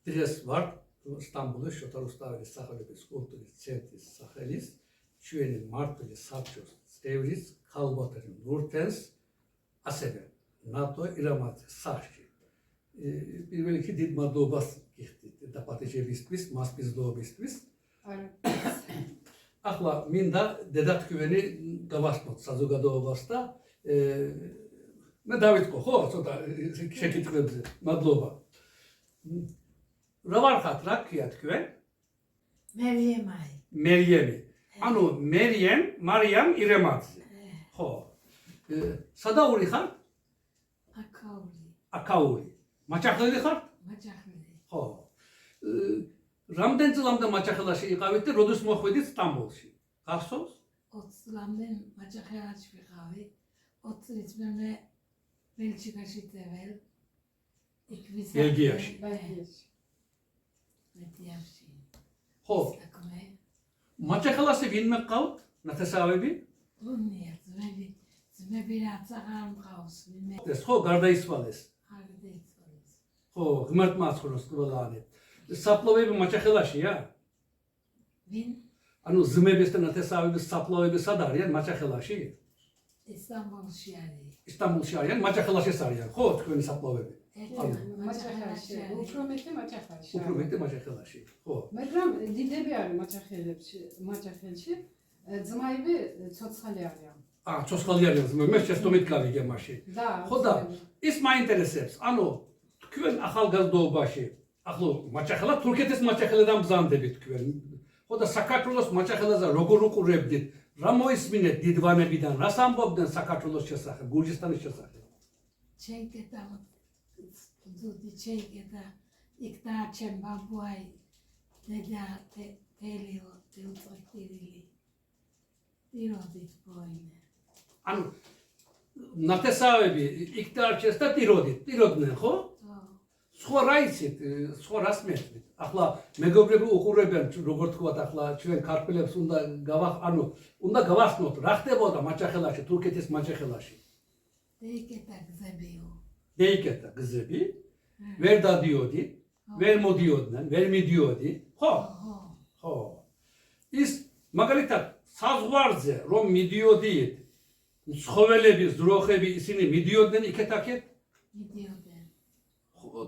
დღეს ვარ სტამბოლის შოთა რუსთაველის სახელობის კულტურის ცენტრის სახელის ჩვენი მმართველი საბჭოს წევრის ქალბატონი ნურთენს ასევე ნატო ირამაძის სახლში პირველ რიგში დიდ მადლობას გიხდით და პატიჟებისთვის, მასპინძლობისთვის. ახლა მინდა დედათქვენი გავასწროთ საზოგადოებას და მე დავიწყო ხო ცოტა შეკითხვებზე. მადლობა. რა ვარ ხართ, რა გქია თქვენ? მერიემაი. მერიემი. ანუ მარიამ ირემაძე. ხო. სადაური ხარ? აკაური. მაჭახელი ხარ? მაჭახელი. ხო. რამდენ წლამდე მაჭახელაში იყავით და როდის მოხვედით სტამბოლში? გახსოვს? 20 წლამდე მაჭახელაში ვიყავი. 20 წლის მე ბელგიაში წავალ. ბელგიაში. ბელგიაში. ხო. მაჭახელაში ვინმე ყავთ? ნათესავები? უნია, ძმები რაც აღარ მყავს. ეს ხო გარდაიცვალეს. გარდაიცვალეს. ხო, ღმერთ მაცხოვროს ყველანი. საფლავები მაჭახელაშია? ვინ? ანუ ძმების და ნათესავების საფლავები სად არიან მაჭახელაში? ისტამბოლში არის. ისტამბოლში არიან, მაჭახელაშიც არიან, ხო, თქვენი საფლავები? მაჭახელაში. უფრო მეტი მაჭახელში. უფრო მეტი მაჭახელაში, ხო. მაგრამ დიდები არის მაჭახელში, ძმაები ცოცხალი არიან. ცოცხალი არიან ძმები, მე შეცდომით გავიგე მაშინ. ხო და ის მაინტერესებს, ანუ თქვენ ახალგაზრდობაში, ახლა მაჭახელა თურქეთის მაჭახელიდან ბრძანდებით თქვენ. ხო და საქართველოს მაჭახელაზე როგორ უყურებდით? რა მოისმინეთ დიდვანებიდან, რას ამბობდნენ საქართველოს შესახებ, გურჯისტანის შესახებ? ჩეკეტა ძუდი ჩეკეტა იქ დაჩემ ბაბუაი და თელიო თელწოთირილი ტიროდით ბოინე. ანუ ნათესავები იქ დაარჩეს და ტიროდნენ, ხო? სხვა რა იცით, სხვა რას მეთქვით? ახლა მეგობრები უყურებენ, როგორ თქვათ, ახლა ჩვენ ქართველებს უნდა გავახსნოთ, რა ხდებოდა მაჭახელაში, თურქეთის მაჭახელაში? დეიკეტა გზები, ვერ დადიოდი, ვერ მოდიოდნენ, ვერ მიდიოდი, ხო? ხო. ის მაგალითად საზღვარზე რომ მიდიოდით, ცხოველები, ძროხები ისინი მიდიოდნენ იქეთ-აქეთ? მიდიოდნენ.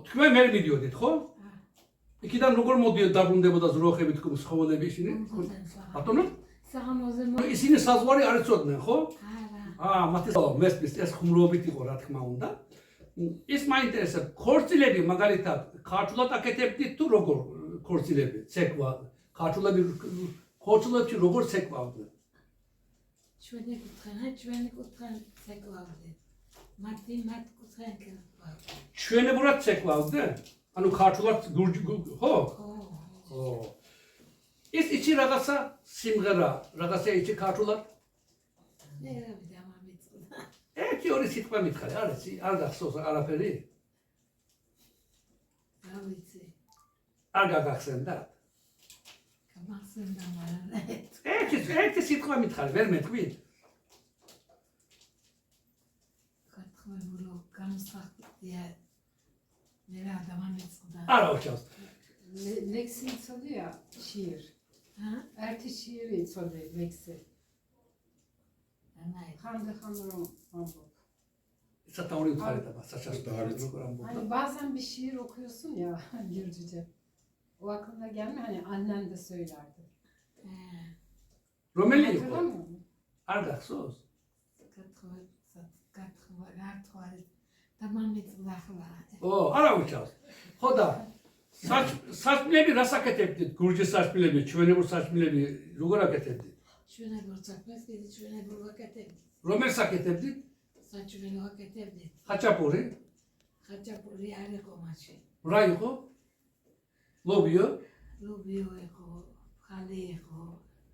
თქვენ ვერ მიდიოდით, ხო? იქიდან როგორ მოდიოდ დაბრუნდებოდა ძროხები, თქო ცხოველები ისინი? ბატონო? საღამოზე ისინი საზღვარი არ იცოდნენ, ხო? არა. მათი მესმის ეს ხუმრობით იყო, რა თქმა უნდა. ის მაინტერესებს, ქორწილები მაგალითად ქართულად აკეთებდით თუ როგორ ქორწილები, ცეკვა, ქართულები ქორწილებში როგორ ცეკვავდნენ? ჩვენი კუთხე ცეკვავდნენ. მათი კუთხე ცეკვავდნენ. ჩვენებურად ცეკვავდნენ? ანუ ქართულად ხო? ხო. ის იცი რაღაცა სიმღერა, რაღაცა იცი ქართულად? მე რა ვიცი, ამამიწოდა. ერთი ორი სიტყვა მითხარი, არ იცი? არ გახსოვს არაფერი? რა ვიცი. არ გაგახსენდა? გამახსენდა, მაგრამ ერთი სიტყვა მითხარი, ვერ მეტყვი? გათხოვებულო გამოსახულია. მე რა დამამეწყდა. არა უჩავს. ლექსი იცოდია შიერ. ერთი შიერი იცოდე ლექსი. ხანდახან რომ ამბობ. სათაური უთხარით აბა საჩასტარი როგორ ამბობდა? Hani bazen bir şiir okuyorsun ya Gürcüce. O aklına gelmiyor, hani annen de söylerdi. რომელი იყო? Hatırlamıyor musun? არ გახსოვს? დამამეწყდა ხლა. არა უჩავს. ხო და საჭმელები რას აკეთებდით? გურჯის საჭმელები, ჩვენებურ საჭმელები როგორ აკეთებდით? ჩვენებურ საჭმელს კიდე ჩვენებურ ვაკეთებდით. რომელს აკეთებდით? საჭმელი ვაკეთებდით. ხაჭაპური? ხაჭაპური არ იყო მაშინ. რა იყო? ლობიო? ლობიო იყო, ხალი იყო,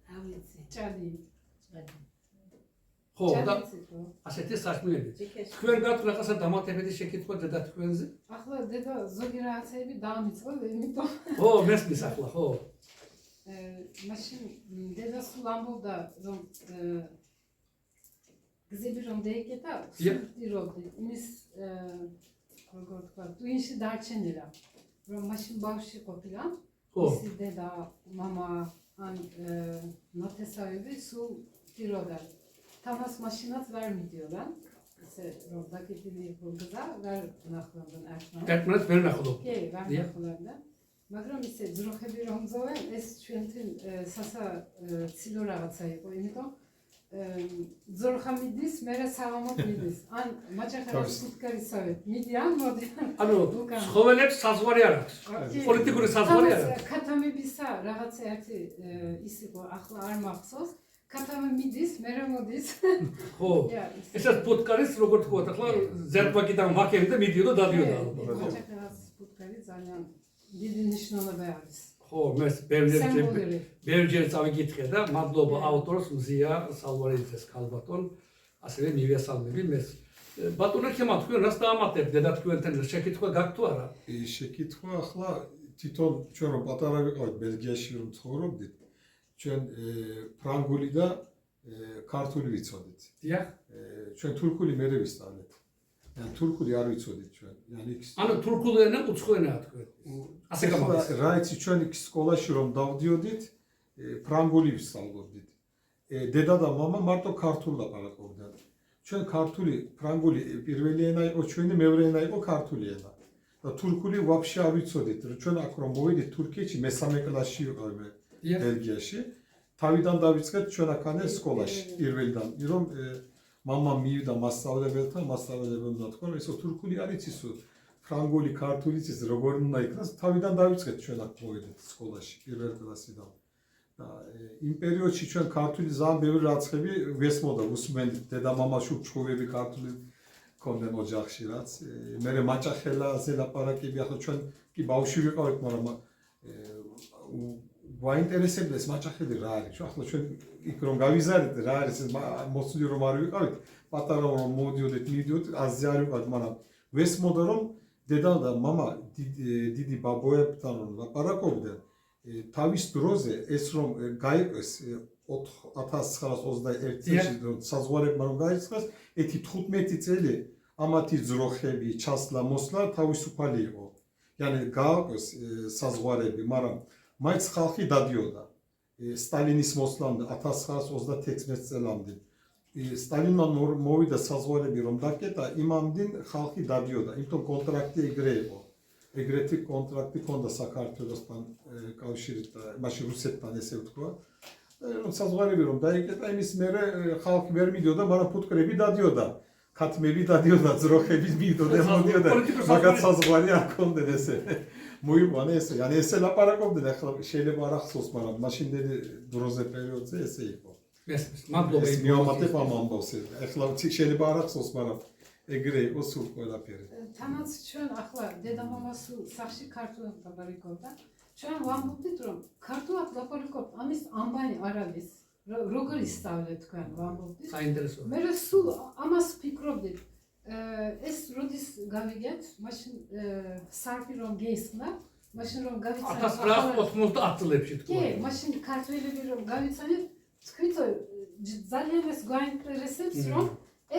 რა ვიცი. Çadi. ხო და ასეთი საჭმელები. თქვენ გაქვთ რაღაცა დამატებითი შეკითხვა დედა თქვენზე? Ახლა დედა ზოგი რაღაცები დაამიწყო, იმიტომ. ხო, მესმის ახლა, ხო. მაშინ დედა სულ ამბობდა რომ გზები რომ დაიკეტა, სულტირობდი. იმის როგორ თქვა, ტვინში დარჩენილა. რომ მაშინ ბავშვი ყოფილა. ხო. ისი დედა, მამა ან ნათესავები სულ ტიროდა. თამას მაშინაც ვერ მიდიოდა. ესე რომ დაკიდილი იყო გზა, ვერ ნახულობდნენ ერთმანეთს. ერთმანეთს ვერ ნახულობ. კი, ვერ ნახულობდა. მაგრამ ისე ძროხები რომ ზოვენ, ეს ჩვენთან სასაცილო რაღაცა იყო, იმიტომ ძროხა მიდის, მერე საღამოდ მიდის. ან მაჭახელას ფუტკარისავით მიდიან, მოდიან. ანუ ცხოველებს საზღვარი არ აქვს. პოლიტიკური საზღვარი არ აქვს. ქათამებისა რაღაცა ერთი ის იყო, ახლა არ მახსოვს. ქათამი მიდის, მერე მოდის. ხო. ესეც ფუტკარის როგორ თქვა, ახლა ზერბაკიდან ვაკემდე მიდიოდა დადიოდა ალბათ. მაჭახელას ფუტკარი ძალიან დიდი ნიშნულობა არის. ხო, მე ბევრჯერ წავიკითხე და მადლობა ავტორს მზია სალვარიძეს ქალბატონ, ასევე მივესალმები მეს. ბატონო ხემა თქვენ რას დაამატებთ და თქვენთან შეკითხვა გაქვთ თუ არა? შეკითხვა ახლა თვითონ ჩვენ რომ პატარა ვიყავით ბელგიაში რომ ცხოვრობდით, ჩვენ ფრანგული და ქართული ვიცოდით. დიახ. ჩვენ თურქული მერე ვისწავლეთ. ან თურქული არ ვიცოდით ჩვენ. ანუ თურქული ენა უცხო ენაა თქვენ. ასე გამოდის. რა იცი ჩვენ იქ სკოლაში რომ დავდიოდით, ფრანგული ვისწავლობდით. დედა და მამა მარტო ქართულ ლაპარაკობდნენ. ჩვენ ქართული, ფრანგული პირველი ენა იყო ჩვენი, მეორე ენა იყო ქართული ენა. და თურქული ვაფშე არ ვიცოდით. ჩვენ აქ რომ მოვიდით თურქეთში მესამე კლასში ვიყავი ბელგიაში. თავიდან დავიწყეთ ჩვენ აქანე სკოლაში პირველიდან, რომ მამა მივიდა მასწავლებელთან, მასწავლებელმა თქვა, ესო თურქული არ იცის, ფრანგული, ქართული იცის, როგორ უნდა იქნას, თავიდან დავიწყეთ ჩვენ აქ მოვიდეთ სკოლაში პირველ კლასიდან. და იმ პერიოდში ჩვენ ქართული ძალიან ბევრი რაცხები ვესმოდა, უსმენდით, დედა-მამა შუბჩხუბები ქართული ქონდნენ ოჯახში რაც. მე მაჭახელაზე ლაპარაკები, ახლა ჩვენ კი ბავშვი ვიყავით, მაგრამ გვაინტერესებდეს მაჭახელი რა არის. ახლა ჩვენ იქ რომ გავიზარდეთ რა არის ეს მოცული რომ არ ვიყავით, პატარა რომ მოვიდიოდით, მიდიოდით, აზრი არ ვიყავით, მაგრამ ვესმოდა რომ დედა და მამა დიდი ბაბოებთან რომ ლაპარაკობდნენ, თავის დროზე ეს რომ გაიყვეს 1921 წელს რომ საზღვარებმა რომ გაიწყეს, ეთი 15 წელი ამათი ძროხები, ჩასლა, მოსლა თავისუფალი იყო. Yani გააყვეს საზღვარები, მაგრამ მაინც ხალხი დადიოდა. სტალინის მოსვლამდე 1936 წელამდე. სტალინმა მოვიდა საზღვარები რომ დაკეტა, იმამდე ხალხი დადიოდა. იმიტომ კონტრაქტი ეგრე იყო. ეგრეთი კონტრაქტი ჰქონდა საქართველოსთან კავშირით და მაშინ რუსეთთან ესე ვთქვა. რომ საზღვარები რომ დაიკეტა, იმის მერე ხალხი ვერ მიდიოდა, მაგრამ ფუტკრები დადიოდა. ქათმები დადიოდა, ძროხები მიდიოდა, მოდიოდა. მაგათ საზღვარი არ ჰქონდა ესე. მოიყვანა ესე, yani ესე ლაპარაკობდნენ, ახლა შეიძლება არ ახსოვს, მაგრამ მაშინდელი დროზე პერიოდზე ესე იყო. მადლობა იმ მივამატებ ამ ამბავს. ახლა შეიძლება არ ახსოვს, მაგრამ ეგრე იყო სულ ყველაფერი. თანაც ჩვენ ახლა დედა-მამა სულ სახში ქართულად ლაპარაკობდა. ჩვენ ვამბობდით, რომ ქართულად ლაპარაკობთ, ამის ამბანი არ არის. როგორ ისწავლეთ თქვენ ვამბობდით? საინტერესოა. მე სულ ამას ფიქრობდით. ეს როდის გავიგეთ, მაშინ სარფი რომ გეისმნა, მაშინ რომ გავიცანეთ 1990 წლებში თქვა. კი, მაშინ ქართველები რომ გავიცანეთ, თქვით ძალიან ეს გვაინტერესებს, რომ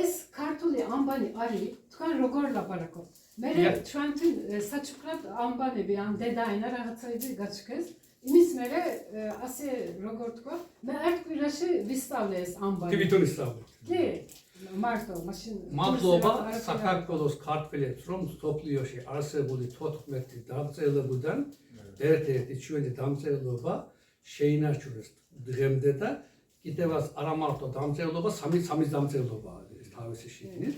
ეს ქართული ამბანი არის, თქვენ როგორ ლაპარაკობთ. მე ჩვენთან საჩუქრად ამბანები, ან დედაენა რაღაცები გაჩქეს. იმის მერე ასე როგორ თქვა, მე ერთ კვირაში ვისწავლე ეს ამბანი. თვითონ ისწავლე. კი, მარტო, მაშინ მადლობა საქართველოს ქართველებს, რომ სოფლიოში არსებული 14 დამწერლობიდან ერთ-ერთი ჩვენი დამწერლობა შეინარჩუნეს დღემდე და კიდევაც არა მარტო დამწერლობა, სამის დამწერლობა არის თავისი შიგნით.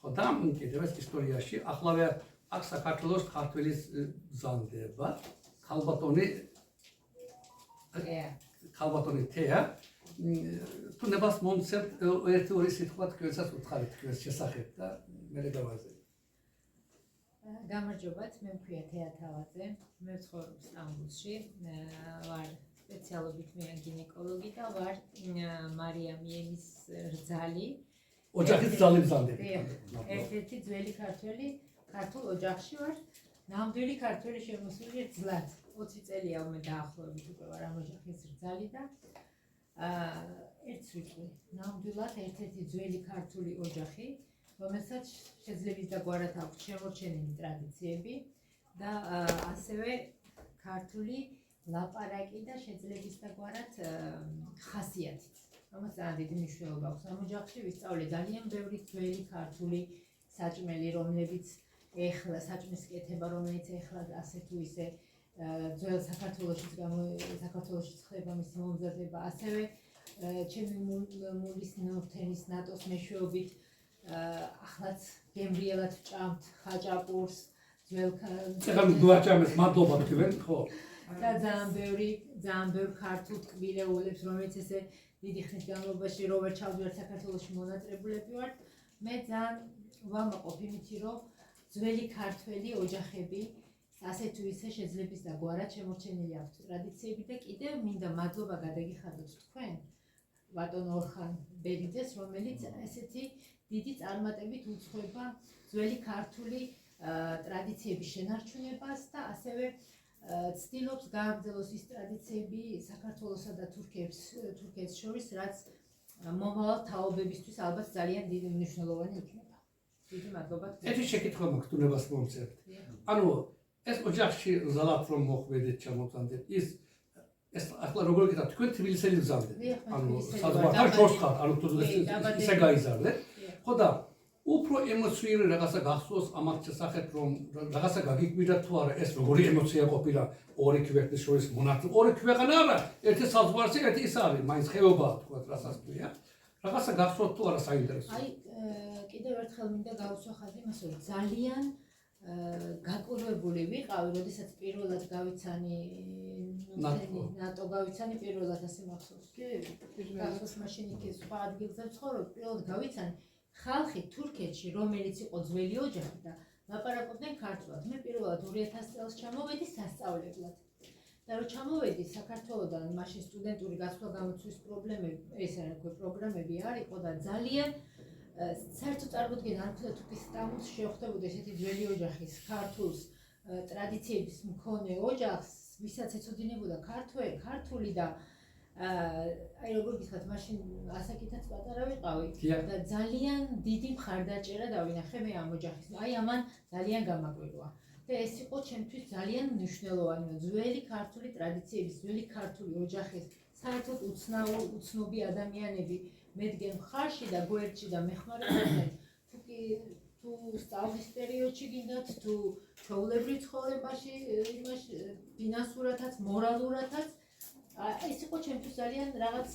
ხო და კიდევაც ისტორიაში ახლავე აქ საქართველოს ქართველის ბრძანდება, ქალბატონი თეა თუ ნებას მომცემთ ერთი ორი სიტყვა თქვენსაც უთხარით თქვენს შესახებ და მე გავაზრდე. გამარჯობათ, მე მქვია თეა თავაძე, მე ვცხოვრობ სტამბოლში, ვარ სპეციალობით გინეკოლოგი და ვარ მარია მიემის რძალი. ოჯახის ძლალი ბრძანდები. ერთ-ერთი ძველი ქართველი ქართულ ოჯახში ვარ, ნამდვილი ქართველი შემოსული ძლად. 20 წელია მე დაახლოებით უკვე ვარ ამ ოჯახის რძალი და ერთს ვიტყვი, ნამდვილად ერთ-ერთი ძველი ქართული ოჯახი, რომელსაც შეძლებს და გვარად აქვს შემორჩენილი ტრადიციები, და ასევე ქართული ლაპარაკი და შეძლებისდაგვარად ხასიათით, რომელიც ძალიან დიდი მნიშვნელობა აქვს. ამ ოჯახში ვისწავლე ძალიან ბევრი ძველი ქართული საჭმელი, რომლებიც ეხლა საჭმის კეთება, რომელიც ეხლა ასე თუ ისე ძველ საქართველოშიც ხდება მისი მომზადება, ასევე ჩემი მულის ნურთენის ნატოს მეშვეობით ახლაც გემრიელად ვჭამთ ხაჭაპურს, ძველ ეხლა გვაჭამეს მადლობა თქვენ, ხო? და ძალიან ბევრ ქართულ ტკბილეულებს, რომელიც ესე დიდი ხნის განმავლობაში რობერტ ჩალდვერთ საქართველოში მონაწილეები ვართ. მე ძალიან ვამაყობ იმითი, რომ ძველი ქართველი ოჯახები ასე თუ ისე შეძლების და გვარად შემორჩენილი აქვთ ტრადიციები და კიდევ მინდა მადლობა გადაგიხადოთ თქვენ ბატონ ორხან ბერიძეს, რომელიც ესეთი დიდი წარმატებით უძღვება ძველი ქართული ტრადიციების შენარჩუნებას და ასევე ცდილობს გააგრძელოს ის ტრადიციები საქართველოსა და თურქეთს შორის, რაც მომავალ თაობებისთვის ალბათ ძალიან დიდი მნიშვნელოვანი იქნება. დიდი მადლობა. ერთი შეკითხვა მაქვს თუნებას მომწერთ. ანუ ეს ოჯახში ზალათ რომ მოხვედით ჩამოვწანდეთ ეს ახლა როგორ გითხრათ თქვენ თბილისელი გზავდეთ. ანუ საზღვართან შორს ხართ, ანუ თუ ისე გაიზარდეთ. ხო და უფრო ემოციური რაღაცა გახსოვს ამათ შესახებ რომ რაღაცა გაგიკვირდათ თუ არა ეს როგორი ემოცია ყოფილა ორი ქვეყნის შორის მონაწილე ორი ქვეყანა არა ერთი საზღვარზე ერთი ის არის მაინც ხეობაა თქვა რასაც ქვია რაღაცა გახსოვთ თუ არა საინტერესო აი კიდევ ერთხელ მინდა გავუსვა ხაზი იმას რომ ძალიან გაკურვებული ვიყავი როდესაც პირველად გავიცანი ნატო გავიცანი პირველად ასე მახსოვს კი გახსოვს მაშინ იქ სხვა ადგილზე ვცხოვრობ პირველად გავიცანი ხალხი თურქეთში, რომელიც იყო ძველი ოჯახი და ლაპარაკობდნენ ქართულად. მე პირველად 2000 წელს ჩამოვედი სასწავლებლად. და რომ ჩამოვედი საქართველოდან, მაშინ სტუდენტური გასვლა-გამოცვის პროგრამები არ იყო და ძალიან საერთოდ წარმოუდგენია, არ ვქნა თუ კი სტამბოლს შეხვდებოდი ესეთი ძველი ოჯახის, ქართულს, ტრადიციების მქონე ოჯახს, ვისაც ეცოდინებოდა ქართული და აი როგორ გითხრათ, მაშინ ასაკითაც პატარა ვიყავი და ძალიან დიდი მხარდაჭერა დავინახე მე ამ ოჯახის. აი ამან ძალიან გამაკვირვა. და ეს იყო ჩემთვის ძალიან მნიშვნელოვანი, რომ ძველი ქართული ტრადიციების, ძველი ქართული ოჯახის, საერთოდ უცნობი ადამიანები მედგენ მხარში და გვერდში და მეხმარებოდნენ. თუ სწავლის პერიოდში გინდათ, თუ ჩვეულებრივ ცხოვრებაში, ფინანსურადაც, მორალურადაც ეს იყო ჩემთვის ძალიან რაღაც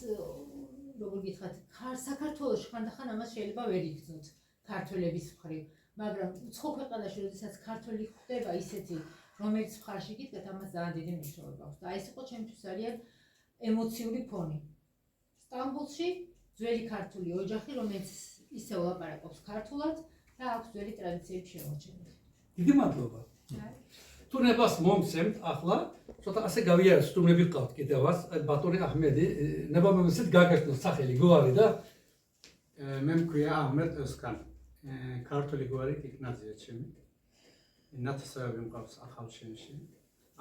როგორ გითხრათ, საქართველოში ხანდახან ამას შეიძლება ვერ იგრძნოთ ქართველების მხრივ, მაგრამ უცხო ქვეყანაში, როდესაც ქართველი ხდება ისეთი, რომელიც მხარში გიდგათ, ამას ძალიან დიდი მნიშვნელობა აქვს. და ეს იყო ჩემთვის ძალიან ემოციური ფონი. სტამბოლში ძველი ქართული ოჯახი, რომელიც ისევ ლაპარაკობს ქართულად და აქვს ძველი ტრადიციები შემორჩენილი. დიდი მადლობა. თუნებას მომცემთ ახლა ცოტა ასე გავიარეთ სტუმრები ყავთ კიდევაც ბატონი აჰმედი ნებამომცეთ გაგაშნოს სახელი გვარი და მე მქვია აჰმედ ოსკან ქართული გვარი კიკნაძია ჩემი ნათესავები მყავს ახალშენში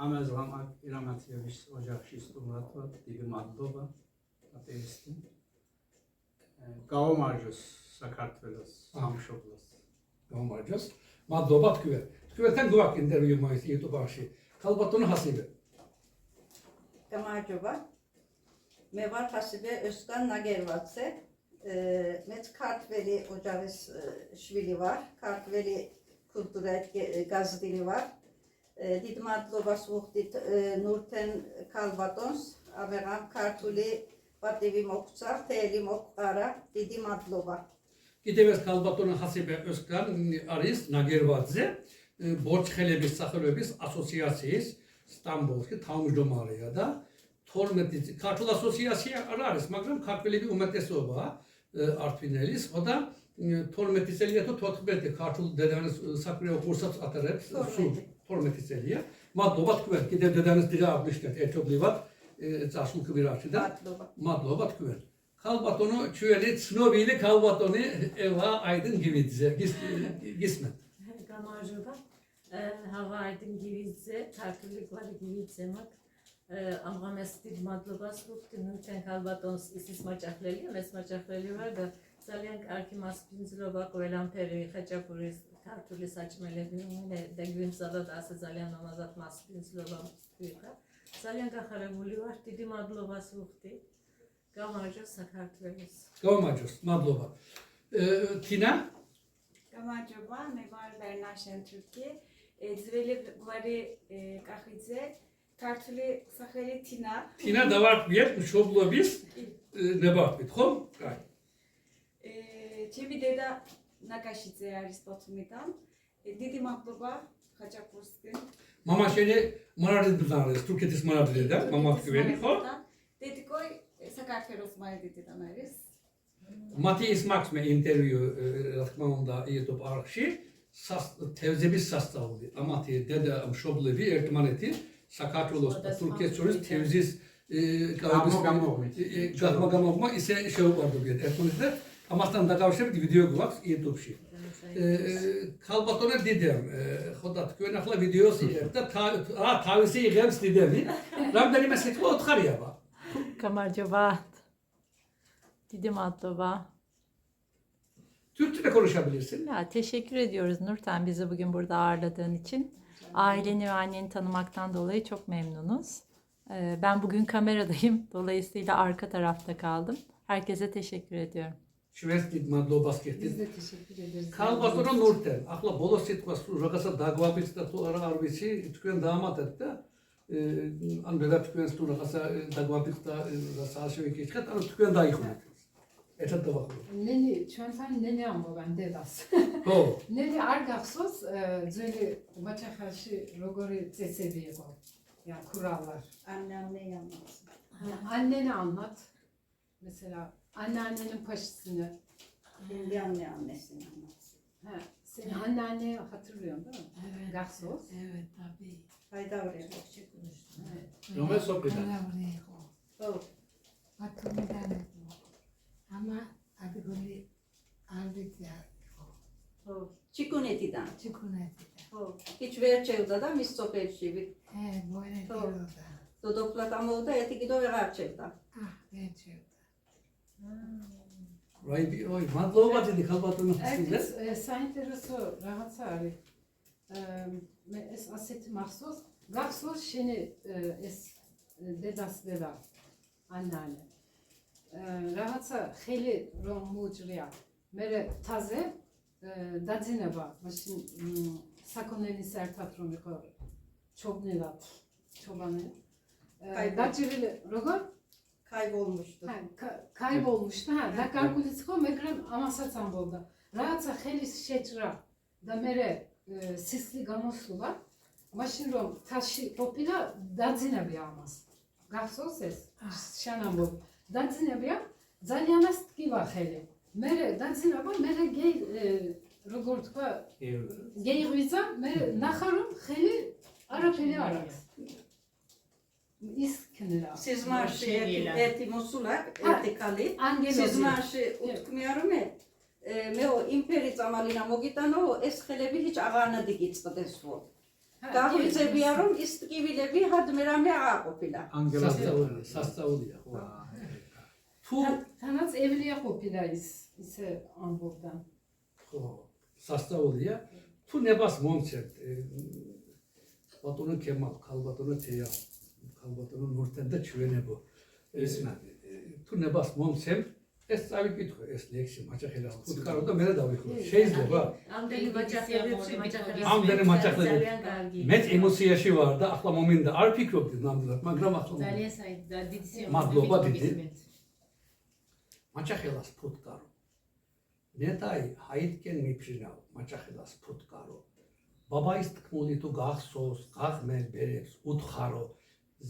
ამაზე ირამათიევის ოჯახში სტუმრად ვარ დიდი მადლობა ატეისტი გაომარჯოს საქართველოს სამშობლოს გაომარჯოს მადლობა თქვენ თქვენთან გვაქვს ინტერვიუ მაინც YouTube-ში ქალბატონი ჰასიბე გამარჯობა მე ვარ ჰასიბე ოსკან ნაგერვაძე მეც ქართველი ოჯახის შვილი ვარ ქართველი კულტურით გაზრდილი ვარ დიდ მადლობას ვუხდით ნურთენ ქალბატონს ამერამ ქართული პატივი მოგცა თელი მოყარა დიდი მადლობა კიდევ ეს ქალბატონი ჰასიბე ოსკან არის ნაგერვაძე ბორჩხელების სახელობის ასოციაციის სტამბოლში თავმჯდომარეა და 12 ქართულ ასოციაცია არ არის, მაგრამ ქართველები უმეტესობაა ართვინელის, ხო და 12 წელია თუ 14 ქართულ დედანის საკვირაო კურსებს ატარებს, 12 წელია. მადლობა თქვენ, კიდევ დედანის დღე აღნიშნეთ ერთობლივად წარსულ კვირაში და მადლობა თქვენ. ქალბატონო, ჩვენი ცნობილი ქალბატონი ევა აიდენგივიძე, გისმენთ. გამარჯობა. ჰავა აიდენგივიძე, ქართული გვარი გივიძე მაქვს. ამღამეს დიდ მადლობას ვუხდი ნურთენ ქალბატონს ისის მაჭახლელია, მეც მაჭახლელი ვარ და ძალიან კარგი მასპინძლობა ყველამფერი ხაჭაპურის ქართული საჭმელები და გვიმზადა და ასე ძალიან ამაზად მასპინძლობა ვიყა. ძალიან გახარებული ვარ, დიდი მადლობას ვუხდი. გამარჯოს საქართველოს. გამარჯოს, მადლობა. თინა? გამარჯობა, მე ვარ ბერნაშენ თურქი. ძველი გვარი კახიძე, ქართული სახელი თინა. თინა დავარქვიეთ მშობლობის ნებართვით, ხო? კაი. ჩემი დედა ნაკაშიძე არის ბოთუმიდან. დიდი მადლობა ხაჭაპურსკენ. მამა შენი მარადით ბრძანეს, თურქეთის მარადით და მამა თქვენი, ხო? დედიკოი საქართველოს მარადიდან არის. მათი ის მაქვს მე ინტერვიუ, რა თქმა უნდა, YouTube არხში, თევზების სასწაული. ამათი დედა მშობლები ერთმანეთი საქართველოს და თურქეთის შორის თევზის გამოგმა ისე შეუყვარდებიან ერთმანეთს და ამასთან დაკავშირებით ვიდეო გვაქვს YouTube-ში. ქალბატონე დიდემ, ხო და თქვენ ახლა ვიდეოს იღებთ და თავისი იღებს დიდემი. რამდენიმე სიტყვა ოთხარია. გამარჯობა. Დიდი mადlova. Türkçe de konuşabilirsin. Ya, teşekkür ediyoruz Nurten bizi bugün burada ağırladığın için. Aileni ve anneni tanımaktan dolayı çok memnunuz. Ben bugün kameradayım. Dolayısıyla arka tarafta kaldım. Herkese teşekkür ediyorum. Şvestit madlobas Biz getdin. de teşekkür ederiz. Kalbatona Nurten. Ახლა ბოლოს სიტყვას რაღაცა დაგვაბიც და თუ არა არ ვიცი, თქვენ დაამატეთ და ან ვერა თქვენს თუ რაღაცა დაგვაბიც და რაღაცა შევიკითხეთ, ანუ თქვენ დაიხურეთ. ერთად დავახუროთ. Neni, ჩვენთან ნენი ამბობენ დედას. ხო. ნენი არ გახსოვს ძველი მაჩახალში როგორი წესები იყო? Ya kurallar. Anneanne yalnız. Annene anlat. Mesela anneannenin paşasını. Kendi annesini anlatsın. Ha, senin anneanneyi hatırlıyorsun değil mi? Evet. Gaksos. Evet tabii. Hayda oraya. Çokça konuştum. Evet. რომელ სოფლიდან? Oh. Batımıdan ama abi böyle Arvitya Oh. Çikuneti'den. Çikuneti'de. Oh. Hiç verçevda da mis soperşivi. He böyle Tamam. diyorlar. Dodoklat ama o da eti gido ve garçevda. Ah ben çevde. Oy, madloba dedi kalbatona sizə. Erkes საინტერესო რაღაცა არის. მე ეს ასეთი მახსოვს, გახსოვს შენი ეს დედას დედა ანანე. რაღაცა ხელი რომ მოუჭრია. მე თაზე დაძინება, მაშინ საქონელის ერთად რომ იყო ჩობნელად, ჩობანი. დაჭირილი როგორ? Kaybolmuştu. Kaybolmuştu. Ha, Dakarkulitsko megrem amasaç ambolda. Rahatsa xelis şeçra da mere sisli gamosula. Maşin rom taşı popila dadzine bir almaz. Gahso ses. Şanambol. Dadzine bir zalyanas tkiva xeli. Mere dadzine ba mere gey rogortka gey ruiza mere naxarum xeli arapeli arak. İskender. Siz marşı eti musulak, eti kali. Angelos. Siz marşı utkmuyorum et. Me o imperi zamalina mogitano es xelebi hiç ağarna digitspades vo. Gavrizebiyorum istgivilebi hadmerame aqopila. სასწაულია, ხო. თუ თანაც ევლია ყოფილა ისე ამბობდან. ხო, სასწაულია. თუ ნებას მომცეთ ბატონო ქემალ, ქალბატონო თეა, ქალბატონო ნურტენ და ჩვენებო. თუ ნებას მომცემ, ეს წავიკითხე ეს ლექსი მაჭახელას ფუტკარო და მე რა დავიხურო. შეიძლება? ამდენი მაჭახელებს ამდენი მაჭახელებს. ძალიან კარგი. მე ემოციაში ვარ და ახლა მომინდა არ ფიქრობდი ნამდვილად, მაგრამ ახლა ძალიან დიდი სიამოვნებით მადლობა დიდი. მოგისმენთ. მაჭახელას ფუტკარო. ნეტაი ჰაიტკენ მიფრინავ მაჭახელას ფუტკარო. ბაბაის თქმული თუ გახსოვს, გახმენ ბერებს უთხარო.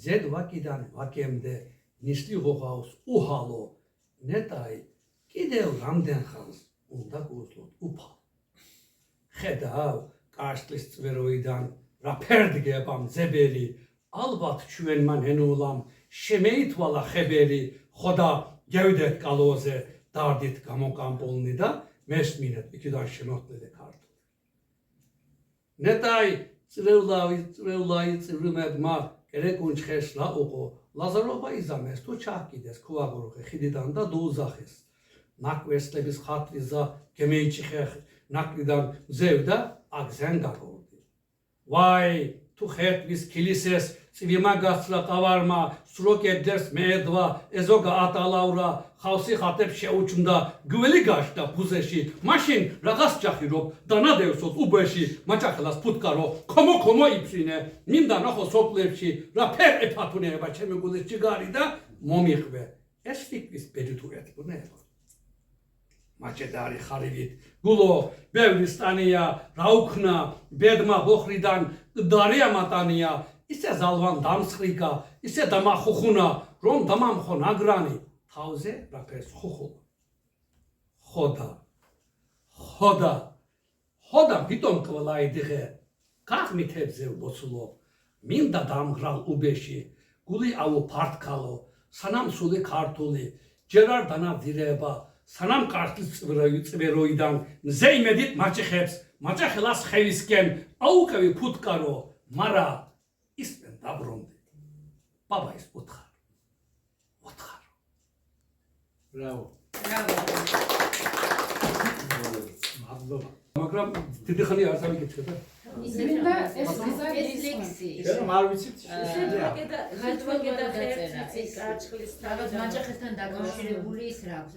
ზედ ვაკიდან ვაკემდე ნიშლი ღოღავს უჰალო. ნეტაი კიდევ რამდენ ხანს უნდა გულოთ უფალ. ხედავ კარსტლის წვეროიდან რა ფერდგება მძებელი. ალბათ ჩვენმა ნენულამ შემეითვალა ხებელი. ხოდა გევიდეთ კალოზე დარდით გამოკამპოლნი და მესმინეთ იქიდან შემოხდეთ ქართული. ნეტაი წრევლაი წრმებმა კერეკუნჩხეს ლაუყო ლაზარობა იზამეს თუ ჩაკიდეს ქუაგურუხე ხიდიდან და დუზახეს. ნაკვესლების ხატრიზა გემეიჭიხე ნაკლიდან მზევდა აგზენ გაგორდი ვაი თუ ხერტვის ქილისეს წვიმა გასლა ყავარმა სროკედერს მეედვა ეზოგა ატალავრა ხავსი ხატებს შეუჩნდა გველი გაშდა ფუზეში მაშინ რაღაც ჯახირო დანადევსო უბეში მაჭახელას ფუტკარო ქომო იფრინე მინდა ნახო სოფლებში რა ფერ ეფათუნეება ჩემი გულის ჯიგარი და მომიხვე ეს ფიქრის ბედუთურეთ ბუნეება მაჭედარი ხარივით გულო ბევრი სტანია რა უქნა ბედმა ბოხრიდან დარია მატანია ისე ზალვან დამსხრიკა ისე დამახუხუნა რომ დამამხონ აგრანი თავზე რაფერს ხუხულა ხოდა ვიტომ კვლაიდიღე გახმითებზე ბოცულო მინდა დამღრალ უბეში გული ავო ფართკალო სანამ სული ქართული ჯერ არ დანადირება სანამ კარტის წვეროიდან მზე იმედით მაჭიხებს მაჭახელას ხევისკენ აუკევი ფუტკარო მარა ისმენ დაბრუნდი ბაბა ის უთხარ Bravo. მადლობა. მაგრამ დიდი ხანი არ სამიგეცეთ. მინდა ეს ლექსი. შენ არ ვიცით გადვაგედა ხერხის კაჭხლის რაღაც მაჭახელთან დაკავშირებული ის რა აქვს.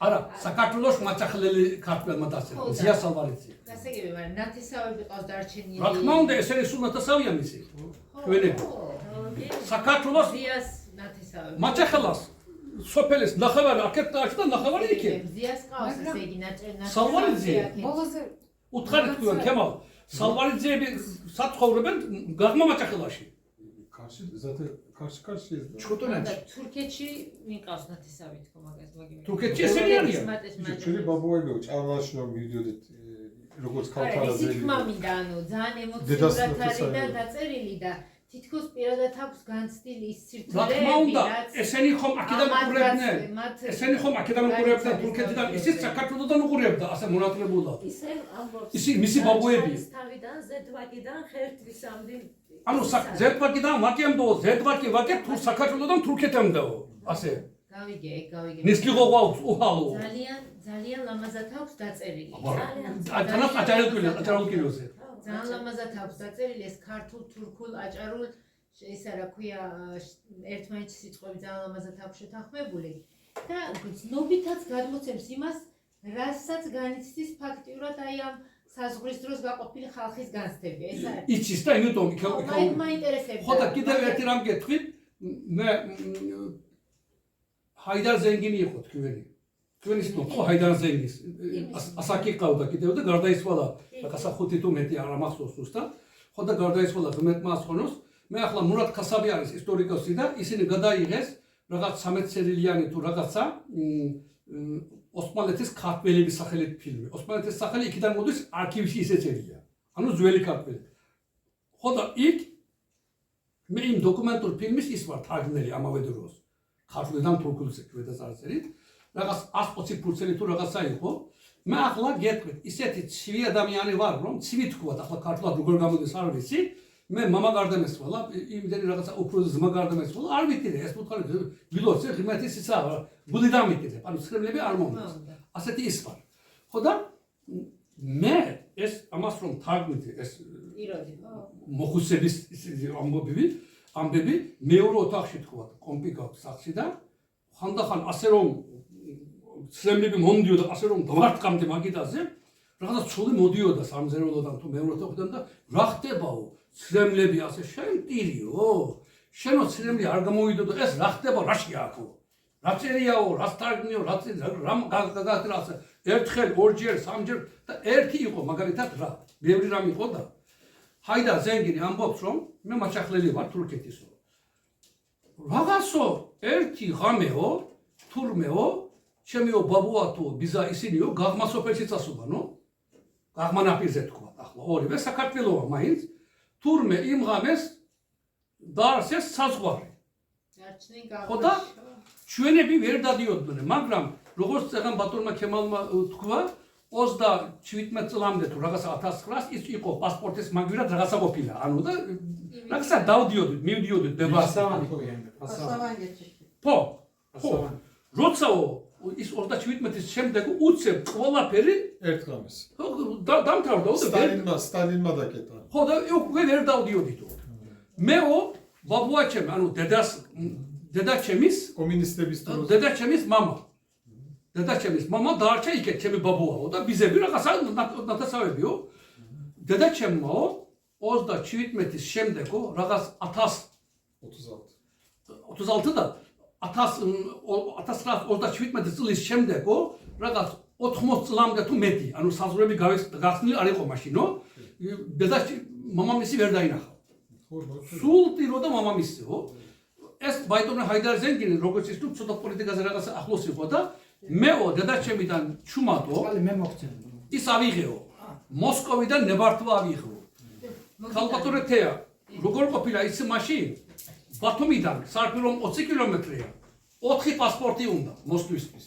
არა, საქართველოს მაჭახლელი ქართველმა დასწრა. ზია სალვარიძე. გასაგები, მაგრამ ნათესავები ყავს დარჩენილი. რა თქმა უნდა, ესენი სულ ნათესავია მისი. ჩვენები. საქართველოს ზიას ნათესავები. მაჭახელას სოფელის ნახევარი აქეთ დააშდა ნახევარი იქ. ზიას ყავს ესე იგი ნათესავები. სალვარიძე. ბოლოზე უთხარი თქვენ ქემალ. სალვარიძეები საცხოვრებენ გაღმა მაჭახელაში. კარში ჩხუტუნეთში თურქეთში მიყავს ნათესავი თქო მაგას ვაგები. თურქეთში ესენი არიან. ჩვენი ბაბუები ჭალაში რომ მივიდოდით როგორც ქალთარაზე. ის თქმა მინდა ანუ ძალიან ემოციურად არის და დაწერილი და თითქოს პირადად აქვს განცდილი ის რა სირთულეები. თქმა უნდა, ესენი ხომ აქედან უყურებდნენ. ესენი ხომ აქედან უყურებდნენ თურქეთიდან, ისიც საქართველოსთან უყურებდა, ასე მონატრებულად. ისე ამბობს. ისი მისი ბაბუები. თავიდან ზედვაკიდან ხერთვისამდე. ანუ ზედვაკიდან ვაკემდო, ზედვაკი ვაკე თუ საქართველოსთან თურქეთამდეო, ასე. გავიგე. ნისლიღო გვაქვს უჰალო. ძალიან ლამაზად აქვს დაწერილი. თანაც აჭარულკილოზე. ძალიან ლამაზად აქვს დაწერილი ეს ქართულ, თურქულ, აჭარულ ისა რა ქვია ერთმანეთის სიტყვები ძალიან ლამაზად აქვს შეთანხმებული და ცნობითაც გადმოცემს იმას, რასაც განიცდის ფაქტიურად აი ამ საზღვრის დროს გაყოფილი ხალხის განცდები. ეს არის. იცის და იმიტომ მაინტერესებდა. ხო და კიდევ ერთი რამ გეტყვით, მე ჰაიდარ ზენგინი იყო თქვენი. თქვენი სიტყვა ხო ჰაიდარ ზენგის ასაკი ყავდა კიდევ და გარდაიცვალა რაღაცა 5 თუ მეტი არ ამახსოვს ზუსტად. ხო და გარდაიცვალა ღმერთმა ასხონოს. მე ახლა მურატ ხასაბი არის ისტორიკოსი და ისინი გადაიღეს რაღაც 13 სერიალიანი თუ რაღაცა ოსმალეთის ქართველების სახელით ფილმი. ოსმალეთის სახელი იქიდან მოდის არქივში ისეწერია. ანუ ძველი ქართველები. ხო და იქ მე იმ დოკუმენტურ ფილმის ის ვარ თარგმნელი ამავე დროს. ქართულიდან თურქულზე ქვედაზარწერით. რაღაც 120% თუ რაღაცა იყო. მე ახლა გეტყვით, ისეთი ცივი ადამიანი ვარ, რომ ცივი თქვა, ახლა ქართულად როგორ გამოდის არ ვიცი. მე мама გარდამესვალა, იმდენი რაღაცა უფრო ზმა გარდამესვალა, არ ვიტირე, ეს მოთხარი ვილოცე ღმერთის ისა, გული დამიტირე, ანუ ცხრილები არ მომდის. ასეთი ის ვარ. ხო და მე ეს ამას რომ თარგმნით ეს მოხუცების ამბები მეორე ოთახში თქვა, კომპი გაქვს სახში და ხანდახან ასე რომ ცრემლები მომდიოდა, ასე რომ დავარტყამდი მაგიდაზე, რაღაცა ცული მოდიოდა სამზერველოდან თუ მეორე ოთახიდან და რა ხდებაო? ცრემლები ასე შენ ტირიო? შენო ცრემლი არ გამოვიდოდა, ეს რა ხდება, რა შეაქო? რა წერიაო, რა თარგმნიო, რა გაგატირა ასე ერთხელ, ორჯერ, სამჯერ და ერთი იყო მაგალითად რა, ბევრი რამ იყო და ჰაიდარ ზენგინი ამბობს რომ მე მაჭახლელი ვარ თურქეთისო. რაღაცო ერთი ღამეო, თურმეო, ჩემიო ბაბუათო, ბიზა ისინიო გაღმა სოფელში წასულანო. გაღმა ნაპირზე თქვა, ახლა ორივე საქართველოა მაინც. თურმე იმ ღამეს დაარსეს საზღვარი. ხო და ჩვენები ვერ დადიოდნენ, მაგრამ როგორც წეგან ბატონმა ქემალმა თქვა 27 წლამდე თუ რაღაცა 1900 ის იყო პასპორტის მაგვირად რაღაცა ყოფილა. ანუ და რაღაცა დავდიოდით, მივდიოდით დებასავანი. ასავანგეთში. ხო. როცაო ის 37-ის შემდეგ უცებ ყველაფერი ერთ ღამეს. დამთავრდა სტალინმა დაკეტა. ხო და უკვე ვერ დავდიოდითო. მეო ბაბუაჩემ, ანუ დედაჩემის კომუნისტების დროს დედაჩემის მამა დაარჩა იქეთ ჩემი ბაბუაო და ბიზები რაღაცა ნათესავებიო. დედაჩემო 37-ის შემდეგო რაღაც 1036 და 1937 წლის შემდეგო რაღაც 80 წლამდე თუ მეტი, ანუ საზღვრები გახსნილი არ იყო მაშინო. დედაჩემ მამამისი ვერ დაინახა. სულ ტიროდა მამამისიო. ეს ბაიტონე ჰაიდარ ზენგინი როგორც ის თუ ცოტა პოლიტიკაზე რაღაც ახლოს იყო და მეო დედაჩემიდან ჩუმატო მე მოგწევ. ის ავიღეო. მოსკოვიდან ნებართვა ავიღო. ქალბატონე თეა როგორ ყოფილა ის მაშინ ბათუმიდან სარფილო 20 კილომეტრია. 4 პასპორტი უნდა მოსკოვისთვის.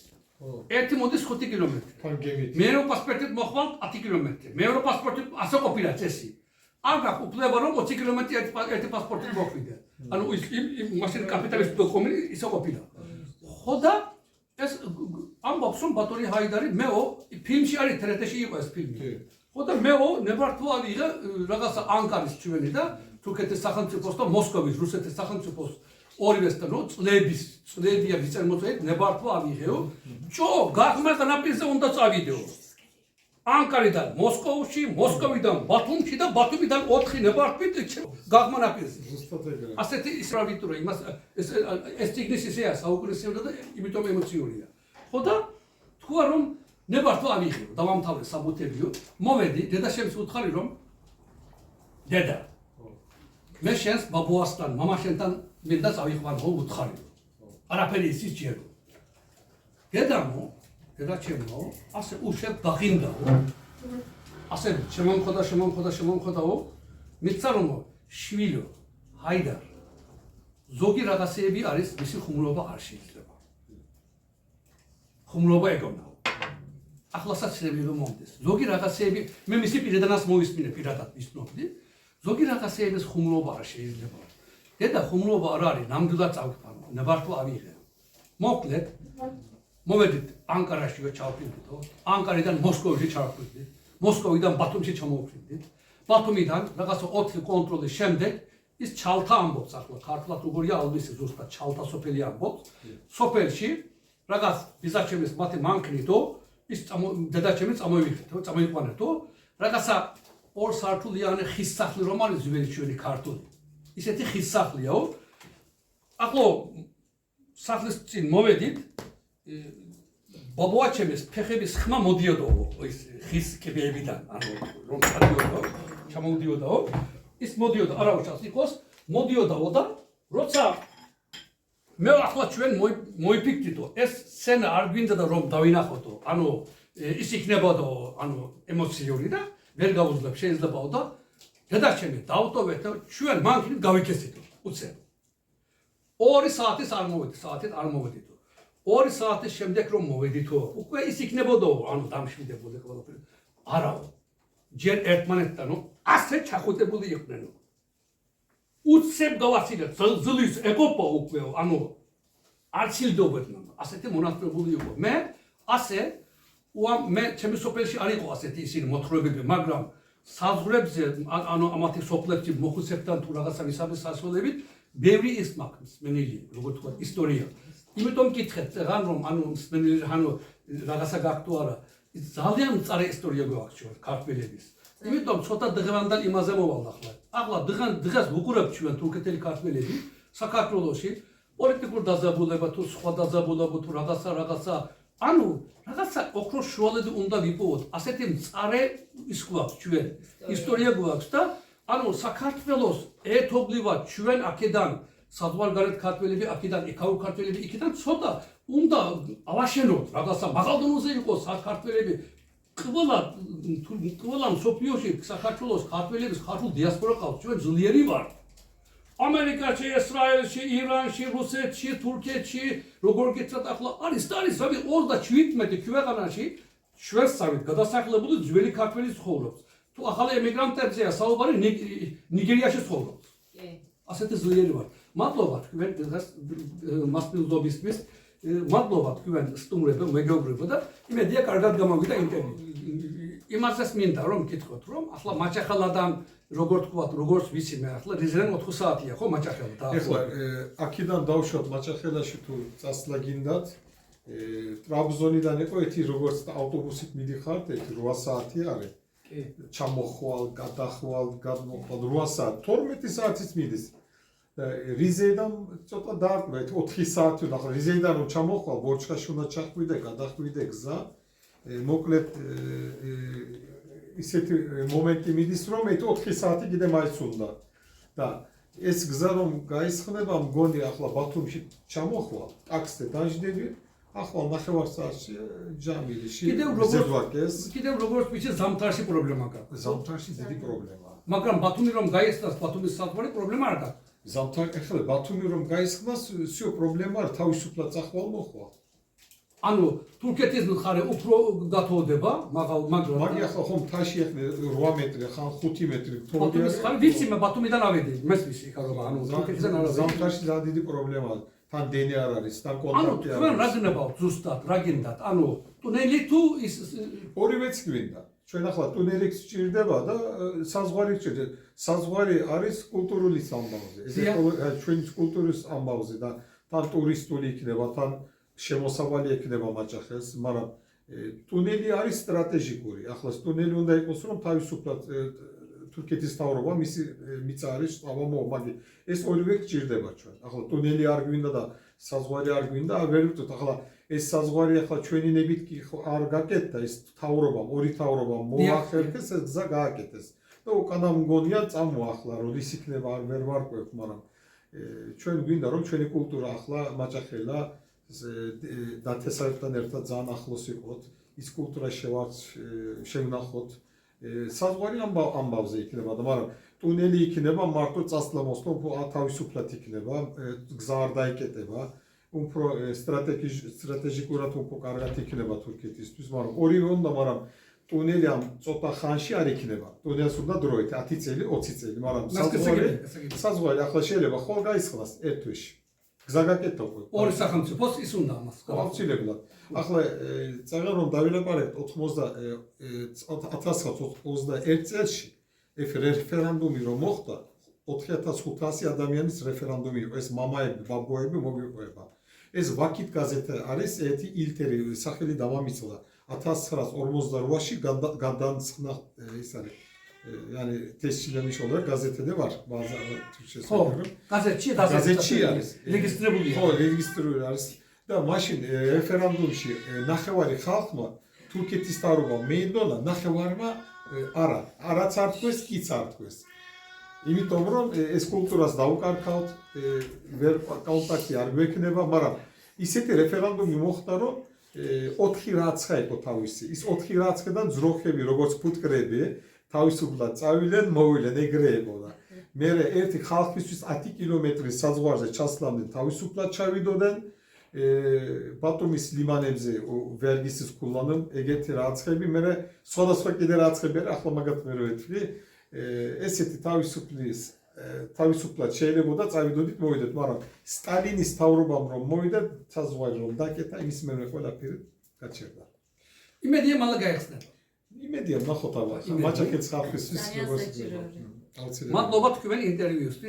ერთი მოდის 5 კილომეტრი. მეორე პასპორტით მოხვალ 10 კილომეტრი. მეორე პასპორტით ასე ყოფილა წესი. არ გახუპლება რომ 20 კილომეტრი ერთი პასპორტით მოხვიდე. ანუ ის მაშინ კაპიტალისტი დოკუმენტი ისე ყოფილა. ხო და ეს ამბობს რომ ბატონი ჰაიდარი მეო ფილმში არის თერეთეში იყო ეს ფილმი. ხო და მეო ნებართვა ავიღე რაღაცა ანკარის ჩვენი და თურქეთის სახელმწიფოს და მოსკოვის რუსეთის სახელმწიფოს ორივესთან წლებია ვიცემოწეთ ნებართვა ავიღეო. ჯო გახმარდა ნაპირზე უნდა წავიდეო. ანკარიდან მოსკოვში, მოსკოვიდან ბათუმში და ბათუმიდან 4 ნებართვით გახმა ნაპირზე. ასეთი ისრავიტურა იმას ეს ტიგნის ისეა საუკუნეებდა და იმიტომ ემოციურია. ხო და თქვა რომ ნებართვა ავიღეო, დავამთავრე საბუთებიო. მოვედი, დედაშენს უთხარი რომ დედა მე შენს ბაბუასთან, მამაშენთან მინდა წავიყვანო უთხარი. არაფერი იცის ჯერო. დედაჩემო ასე უშევ დაღინდაო. ასე შემომხოდა მითხრა რომ შვილო ჰაიდარ ზოგი რაღაცეები არის მისი ხუმრობა არ შეიძლება. ხუმრობა ეგონაო. ახლასაც შეიძლება რომ მომდეს. ზოგი რაღაცეები მე მისი პირადანაც მოვისმინე პირადად ისნობდი. ზოგი რაღაცეების ხუმრობა არ შეიძლება. დედა ხუმრობა არ არის, ნამდვილად წავიყვანო, ნებართვა ავიღე. მოკლედ მოვედით ანკარაშიო ჩავფრინდითო, ანკარიდან მოსკოვში ჩავფრინდით, მოსკოვიდან ბათუმში ჩამოვფრინდით, ბათუმიდან რაღაცა 4 კონტროლის შემდეგ ის ჩალთა ამბობს ახლა ქართულად როგორია ალბისი ზუსტად ჩალთა სოფელი ამბობს. სოფელში რაღაც ბიზაჩემის მათი მანქნითო ის დედაჩემი წამოიყვანეთო, რაღაცა 2 სართულიანი ხის სახლი რომ არის ძველი ჩვენი ქართული. ისეთი ხის სახლიაო. ახლა სახლის წინ მოვედით ბაბუაჩემის ფეხების ხმა მოდიოდაო ის ხის კიბეებიდან, ანუ რომ გადიოდაო, ჩამოდიოდაო, ის მოდიოდა, არა უშავს იყოს, მოდიოდაო და როცა მე ახლა ჩვენ მოიფიქრდითო, ეს სცენა არ გვინდა და რომ დავინახოთო, ანუ ის იქნებოდაო, ანუ ემოციური და ვერ გავუძლებ შეიძლებაო და დედაჩემი დავტოვეთ და ჩვენ მანქნით გავიქესითო, უცებ. 2 საათის არ მოვედითო. 2 საათის შემდეგ რომ მოვედითო, უკვე ის იქნებოდაო, ანუ დამშვიდებოდი ყველაფერი. არაო. ჯერ ერთმანეთთანო ასე ჩახუტებული იყვნენო. უცებ გავაცილეთ, ზლის ეყოფა უკვლეო, ანუ არ ცილდებოდნენ, ასეთი მონასტრებული იყო. მე ასე მე ჩემი სოფელში არ იყო ასეთი ისინი მოთხრობები, მაგრამ საზღვრებზე, ანუ ამათი სოფლებში მოხუცებთან თუ რაღაცა ისაბის სასწავლებით, ბევრი ის მაქვს მსმენელი, როგორ თქვა, ისტორია. იმიტომ გითხეთ, რან რომ ანუ მსმენელი ანუ რაღაცა გაქვთ არა, ძალიან მწარე ისტორია გვაქვს ჩვენ ქართველების. იმიტომ ცოტა დღევანდელ იმაზე მოვალ ახლა. ახლა დღეს ვუყურებთ ჩვენ თურქეთელი ქართველები საქართველოში პოლიტიკურ დაძაბულება თუ სხვა დაძაბულება თუ რაღაცა ანუ რაღაცა ოქროს შუალედი უნდა ვიპოვოთ. ასეთი მწარე ის გვაქვს ჩვენ ისტორია გვაქვს და ანუ საქართველოს ერთობლივად ჩვენ აქედან საზღვარგარეთ ქართველები აქედან იქაურ ქართველები იქიდან ცოტა უნდა ავაშენოთ რაღაცა მაღალ დონეზე იყოს საქართველები ყველა მსოფლიოში საქართველოს ქართველების ქართულ დიასპორა ყავს ჩვენ ძლიერი ვართ ამერიკაში, ესრაელში, ირანში, რუსეთში, თურქეთში როგორ გიცათ ახლა არის 37 ქვეყანაში შვედსავით გადასახლებული ძველი ქართველი ცხოვრობს თუ ახალი ემიგრანტებზეა საუბარი ნიგერიაში ცხოვრობს ასეთი ძლიერი ვართ მადლობა თქვენ დღეს მასპინძლობისთვის მადლობა თქვენ სტუმრებო, მეგობრებო და იმედია კარგად გამოვიდა ინტერვიუ. იმასაც მინდა რომ გითხოთ რომ ახლა მაჩახალადან როგორ თქვათ, როგორც ვიცი მე ახლა რიზერენ 4 საათია ხო მაჩახელა და ეხლა აქედან დავუშვათ მაჩახელაში თუ წასვლა გინდათ ტრაბზონიდან იყო ერთი როგორც ავტობუსით მიდიხართ ერთი 8 საათი არის ჩამოხვალ, გადახვალ, გადმოხვალ 8 საათი 12 საათიც მიდის რიზედან ცოტა დაარკვე 4 საათი ახლა რიზედან რომ ჩამოხვალ ბორჩხაში უნდა ჩახვიდე, გადახვიდე გზა მოკლედ ისეთი მომენტი მიდის რომ 4 საათი კიდე მაინც უნდა და ეს გზა რომ გაისხნება მგონი ახლა ბათუმში ჩამოხვალ ტაქსზე დაждები ახლა 9 საათში ჯამილიში კიდევ როგორც ვიცი ზამთარში პრობლემა გაქვს ზამთარში დიდი პრობლემაა მაგრამ ბათუმი რომ გაიხსნას ბათუმის საქმე პრობლემა არ გაქვს ზამთარ ეხლა ბათუმი რომ გაისხნას всё პრობლემა არ თავისუფლად წახვალ მოხვალ ანუ თურქეთის მხარე უფრო გათოვდება, მაგრამ მაგი ახლა ხომ თაში ახლა 8 მეტრი, ხან 5 მეტრი თურქეთის მხარე ვიცი მე ბათუმიდან ავედი, მეს ვიცი ხარო, ანუ თურქეთიდან არ ავედი. ზამთარში ძალიან დიდი პრობლემაა. თან დენი არ არის, თან კონტრაქტი არ არის. ანუ თქვენ რა გნებავთ ზუსტად, რა გინდათ? ანუ ტუნელი თუ ის ორივეც გვინდა. ჩვენ ახლა ტუნელი გჭირდება და საზღვარი გჭირდება. საზღვარი არის კულტურული ამბავზე. ეს ჩვენი კულტურის ამბავზე და თან ტურისტული იქნება, თან შემოსავალი ექნება მაჭახელს, მაგრამ ტუნელი არის სტრატეჟიკური. ახლა ტუნელი უნდა იყოს, რომ თავისუფლად თურქეთის თავრობა მისი მიწა არის ავამო, მაგრამ ეს ორივე გჭირდება ჩვენ. ახლა ტუნელი არ გვინდა და საზღვარი არ გვინდა, ვერ ვიტყვით. ახლა ეს საზღვარი ახლა ჩვენი ნებით კი არ გაკეთდა, ეს თავრობამ, ორი თავრობამ მოახერხეს, ეს გზა გააკეთეს. და უკანა მგონია წამოახლა, როდის იქნება არ ვერ ვარკვევთ, მაგრამ ჩვენ გვინდა რომ ჩვენი კულტურა ახლა მაჭახელა დათესავებთან ერთად ძალიან ახლოს იყოთ, ის კულტურა შევნახოთ. საზღვარი ამბავზე იქნება და მაგრამ ტუნელი იქნება მარტო წასვლა-მოსვლა თავისუფლად იქნება, გზა არ დაიკეტება, უფრო სტრატეჟიკურად უფრო კარგად იქნება თურქეთისთვის, მაგრამ ორივე უნდა, მაგრამ ტუნელი ამ ცოტა ხანში არ იქნება. ტუნელს უნდა დროით 10 წელი, 20 წელი, მაგრამ საზღვარი ახლა შეიძლება ხოლმე გაისხლას ერთ თვეში. გზა გაკეთდა უკვე. ორი სახელმწიფოს ის უნდა ამას. აუცილებლად. ახლა წაღარ რომ დავილაპარაკეთ 1921 წელში რეფერენდუმი რომ მოხდა 4500 ადამიანის რეფერენდუმი იყო. ეს მამაები, ბაბუები მოგვიყვება. ეს ვაკით გაზეთი არის, ერთი ილტერი სახელი დამამიწყდა 1948-ში გადაწყდა ის არის yani tescillemiş olarak gazetede var bazı Türkçe söylüyorum. Gazetçi არის. Registrებული. ხო, რეგისტრირებული არის. და მაშინ რეფერენდუმში ნახევარი ხალხმა თურქეთის თავრობამ მეინდონა, ნახევარმა არაც არ თქვეს, კიც არ თქვეს. იმიტომ რომ ეს კულტურას დაუკარგავთ, ვერ კონტაქტი არ გვექნება, მაგრამ ისეთი რეფერენდუმი მოხდა, რომ 4 რაცხა იყო თავისი. ის 4 რაცხიდან ძროხები, როგორც ფუტკრები თავისუფლად წავიდნენ, მოვიდნენ, ეგრე იყო და მე ერთი ხალხისთვის 10 კილომეტრის საზღვარზე ჩასვლამდე თავისუფლად ჩავიდოდნენ ბათუმის ლიმანებზე ვერგისის კულანომ ეგეთი რაცხები, მე სხვადასხვა კიდე რაცხები ახლა მაგათ მე ვეთქვი, ესეთი თავისუფლად შეიძლება წავიდოდით, მოვიდეთ, მაგრამ სტალინის თავრობამ რომ მოვიდა, საზღვარი რომ დაკეტა, იმის მერე ყველაფერი გაჩერდა. იმედია მალე გაიხსნება. იმედია ნახოთ აბა მაჭახელის ხალხისთვის ძალიან საჭიროა. მადლობა თქვენ ინტერვიუსთვის.